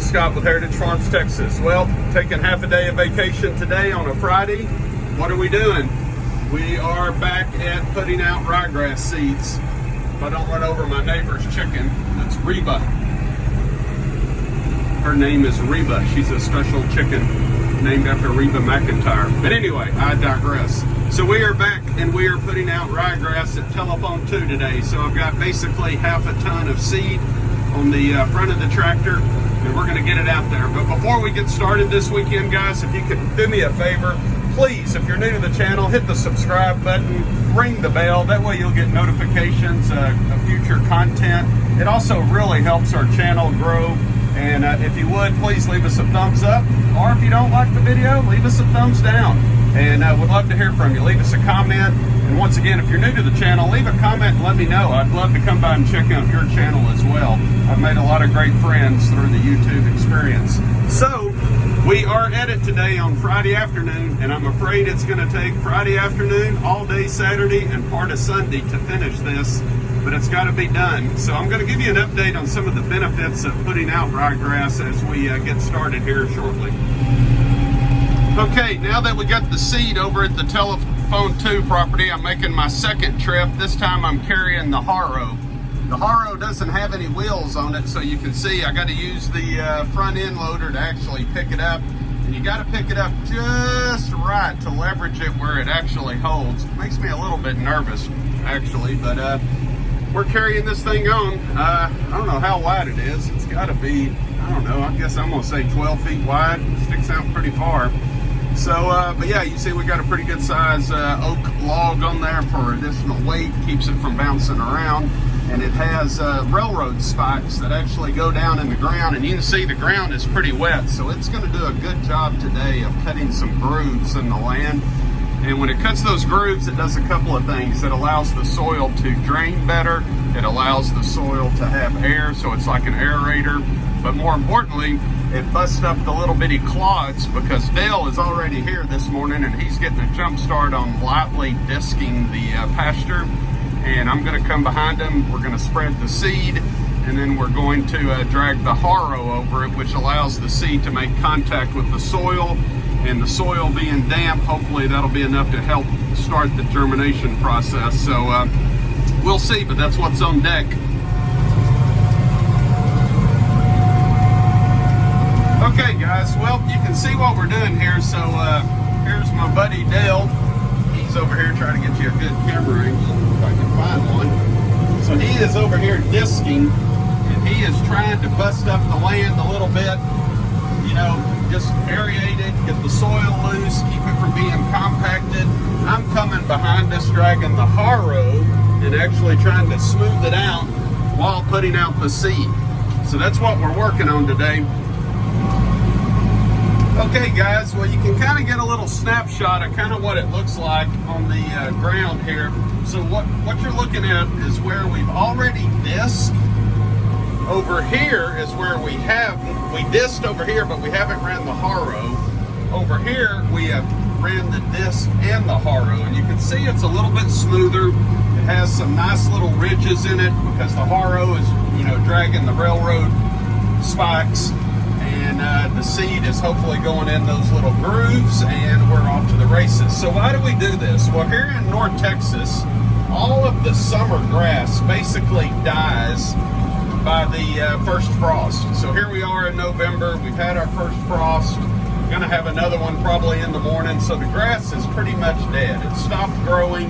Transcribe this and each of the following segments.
Scott with Heritage Farms, Texas. Well, taking half a day of vacation today on a Friday. What are we doing? We are back at putting out ryegrass seeds. If I don't run over my neighbor's chicken, that's Reba. Her name is Reba. She's a special chicken named after Reba McEntire. But anyway, I digress. So we are back and we are putting out ryegrass at telephone 2 today. So I've got basically half a ton of seed on the front of the tractor, and we're going to get it out there. But before we get started this weekend, guys, if you could do me a favor, please, if you're new to the channel, hit the subscribe button, ring the bell. That way you'll get notifications of future content. It also really helps our channel grow. And if you would, please leave us a thumbs up. Or if you don't like the video, leave us a thumbs down. And we'd love to hear from you. Leave us a comment. And once again, if you're new to the channel, leave a comment and let me know. I'd love to come by and check out your channel as well. I've made a lot of great friends through the YouTube experience. So, we are at it today on Friday afternoon, and I'm afraid it's going to take Friday afternoon, all day Saturday, and part of Sunday to finish this, but it's got to be done. So I'm going to give you an update on some of the benefits of putting out ryegrass as we get started here shortly. Okay, now that we got the seed over at the telephone 2 property, I'm making my second trip. This time I'm carrying the harrow. The harrow doesn't have any wheels on it, so you can see I got to use the front end loader to actually pick it up. And you got to pick it up just right to leverage it where it actually holds. It makes me a little bit nervous, actually, but we're carrying this thing on. I don't know how wide it is. It's got to be, I don't know, I guess I'm going to say 12 feet wide. It sticks out pretty far. So, but yeah, you see we got a pretty good size oak log on there for additional weight, keeps it from bouncing around. And it has railroad spikes that actually go down in the ground, and you can see the ground is pretty wet, so it's going to do a good job today of cutting some grooves in the land. And when it cuts those grooves, it does a couple of things. It allows the soil to drain better. It allows the soil to have air, so it's like an aerator. But more importantly, it busts up the little bitty clods, because Dale is already here this morning and he's getting a jump start on lightly disking the pasture. And I'm going to come behind him. We're going to spread the seed, and then we're going to drag the harrow over it, which allows the seed to make contact with the soil. And the soil being damp, hopefully that'll be enough to help start the germination process. So we'll see, but that's what's on deck. Okay, guys, well, you can see what we're doing here. So here's my buddy Dale. He's over here trying to get you a good camera angle, if I can find one. So he is over here disking, and he is trying to bust up the land a little bit, you know, just aerate it, get the soil loose, keep it from being compacted. I'm coming behind us dragging the harrow and actually trying to smooth it out while putting out the seed. So that's what we're working on today. Okay, guys, well, you can kind of get a little snapshot of kind of what it looks like on the ground here. So what you're looking at is where we've already disked. Over here is where we disked over here, but we haven't ran the harrow. Over here, we have ran the disc and the harrow, and you can see it's a little bit smoother. It has some nice little ridges in it because the harrow is, you know, dragging the railroad spikes. And the seed is hopefully going in those little grooves, and we're off to the races. So why do we do this? Well, here in North Texas, all of the summer grass basically dies by the first frost. So here we are in November. We've had our first frost. We're going to have another one probably in the morning. So the grass is pretty much dead. It stopped growing.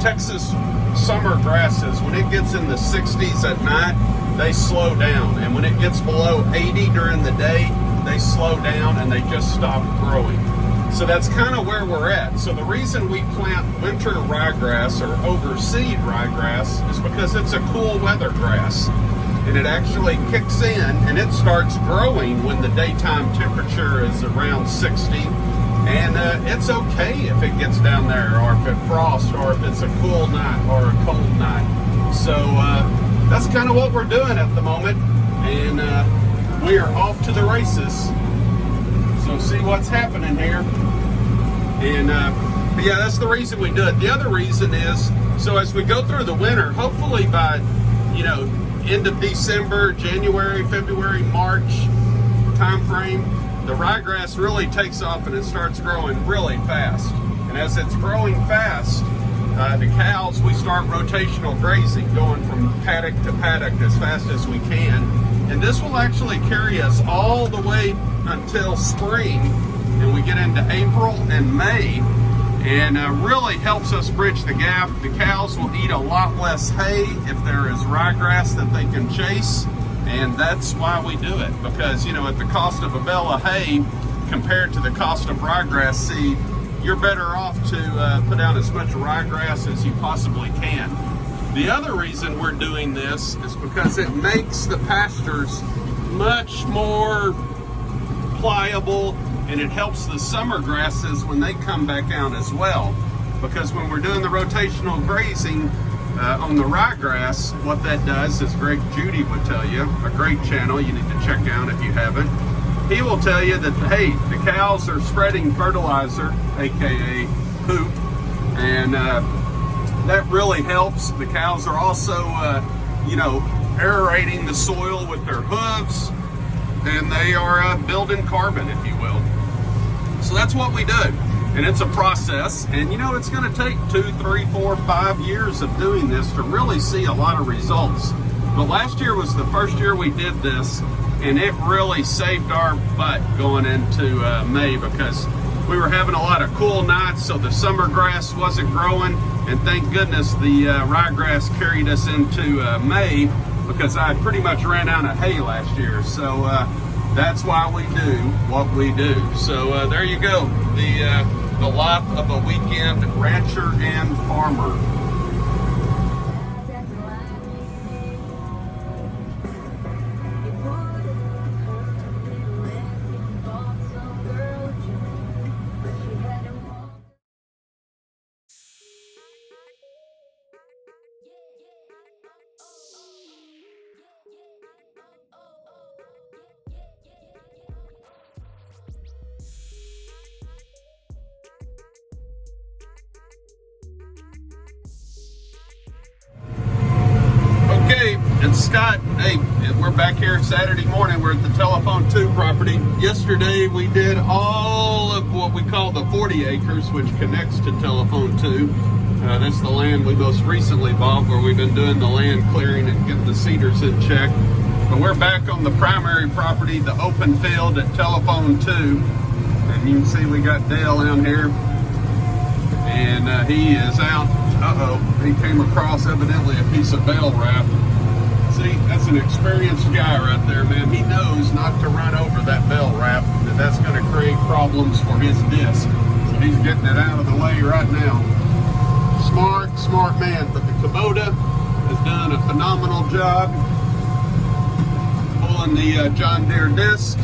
Texas summer grasses, when it gets in the 60s at night, they slow down, and when it gets below 80 during the day, they slow down and they just stop growing. So that's kind of where we're at. So the reason we plant winter ryegrass or overseed ryegrass is because it's a cool weather grass, and it actually kicks in and it starts growing when the daytime temperature is around 60. And it's okay if it gets down there, or if it frosts, or if it's a cool night or a cold night. So that's kind of what we're doing at the moment, and we are off to the races. So see what's happening here. And but yeah, that's the reason we do it. The other reason is, so as we go through the winter, hopefully by, you know, end of December, January, February, March, time frame, the ryegrass really takes off and it starts growing really fast. And as it's growing fast, the cows, we start rotational grazing, going from paddock to paddock as fast as we can. And this will actually carry us all the way until spring, and we get into April and May, and really helps us bridge the gap. The cows will eat a lot less hay if there is ryegrass that they can chase, and that's why we do it, because, you know, at the cost of a bale of hay compared to the cost of ryegrass seed, you're better off to put out as much ryegrass as you possibly can. The other reason we're doing this is because it makes the pastures much more pliable, and it helps the summer grasses when they come back out as well. Because when we're doing the rotational grazing on the ryegrass, what that does is, Greg Judy would tell you, a great channel you need to check out if you haven't. He will tell you that, hey, the cows are spreading fertilizer, aka poop, and that really helps. The cows are also, you know, aerating the soil with their hooves, and they are building carbon, if you will. So that's what we do, and it's a process, and you know, it's going to take 2, 3, 4, 5 years of doing this to really see a lot of results. But last year was the first year we did this, and it really saved our butt going into May, because we were having a lot of cool nights, so the summer grass wasn't growing, and thank goodness the ryegrass carried us into May, because I pretty much ran out of hay last year. So that's why we do what we do. So there you go, the life of a weekend rancher and farmer. Okay, it's Scott. Hey, we're back here Saturday morning. We're at the Telephone 2 property. Yesterday we did all of what we call the 40 acres, which connects to Telephone 2. That's the land we most recently bought, where we've been doing the land clearing and getting the cedars in check. But we're back on the primary property, the open field at Telephone 2. And you can see we got Dale down here. And he is out. He came across evidently a piece of bale wrap. See, that's an experienced guy right there, man. He knows not to run over that bale wrap, that's going to create problems for his disc. So he's getting it out of the way right now. Smart man. But the Kubota has done a phenomenal job pulling the John Deere disc.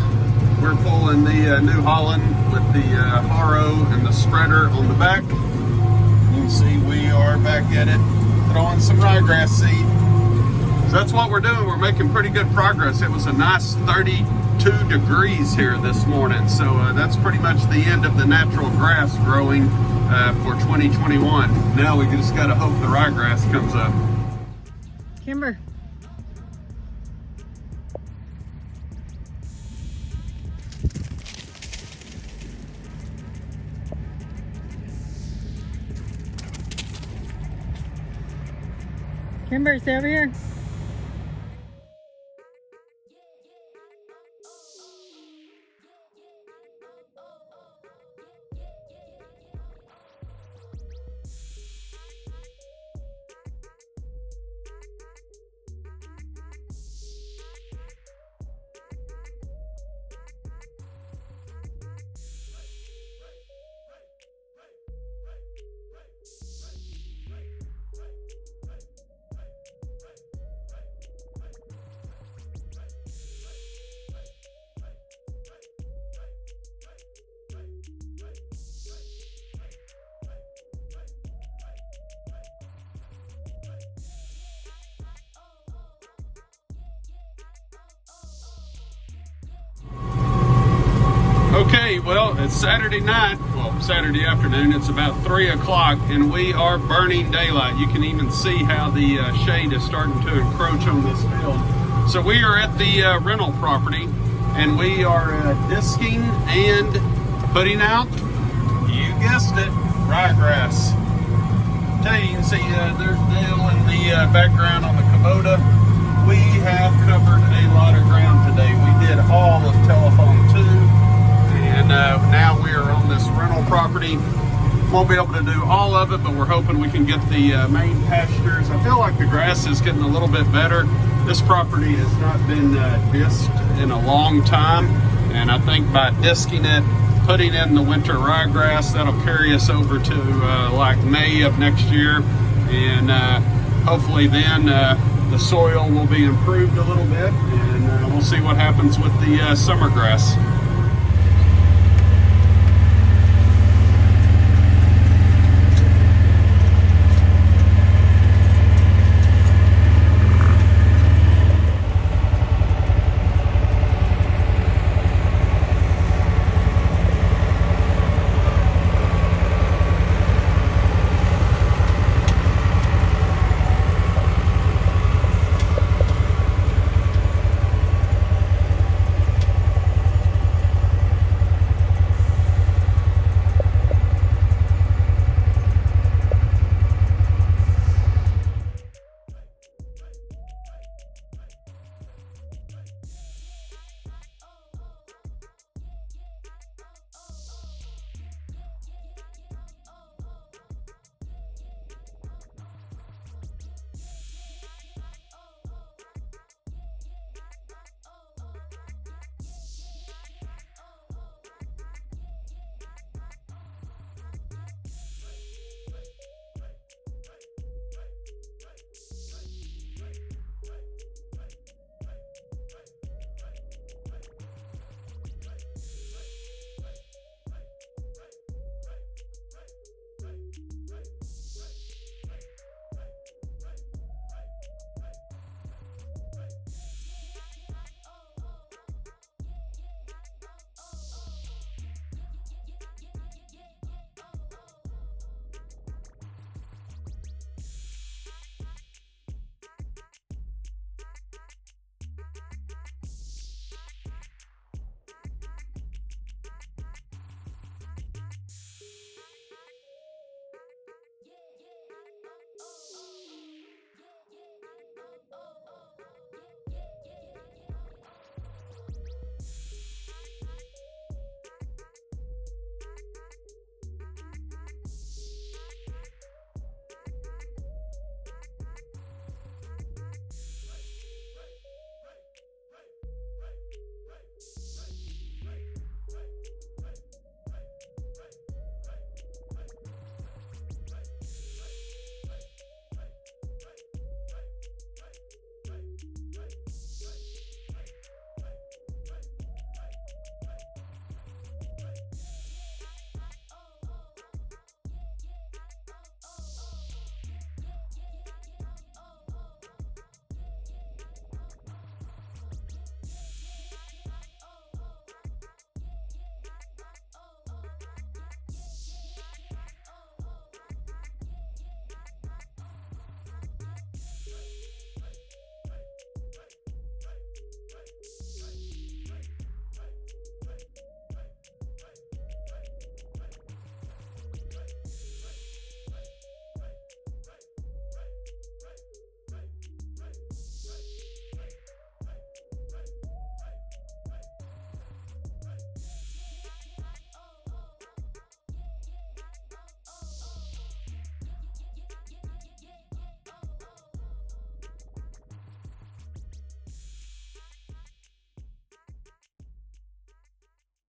We're pulling the New Holland with the harrow and the spreader on the back. You can see we are back at it, throwing some ryegrass seed. So that's what we're doing. We're making pretty good progress. It was a nice 32 degrees here this morning. So that's pretty much the end of the natural grass growing for 2021. Now we just got to hope the ryegrass comes up. Kimber. Kimber, stay over here. Okay, well, it's Saturday night, well, Saturday afternoon. It's about 3 o'clock, and we are burning daylight. You can even see how the shade is starting to encroach on this field. So we are at the rental property, and we are disking and putting out, you guessed it, ryegrass. Tell you, can see there's Dale in the background on the Kubota. We have covered a lot of ground today. We did all of Telephone 2, and now we are on this rental property. Won't be able to do all of it, but we're hoping we can get the main pastures. I feel like the grass is getting a little bit better. This property has not been disked in a long time, and I think by disking it, putting in the winter ryegrass, that'll carry us over to like May of next year, and hopefully then the soil will be improved a little bit, and we'll see what happens with the summer grass.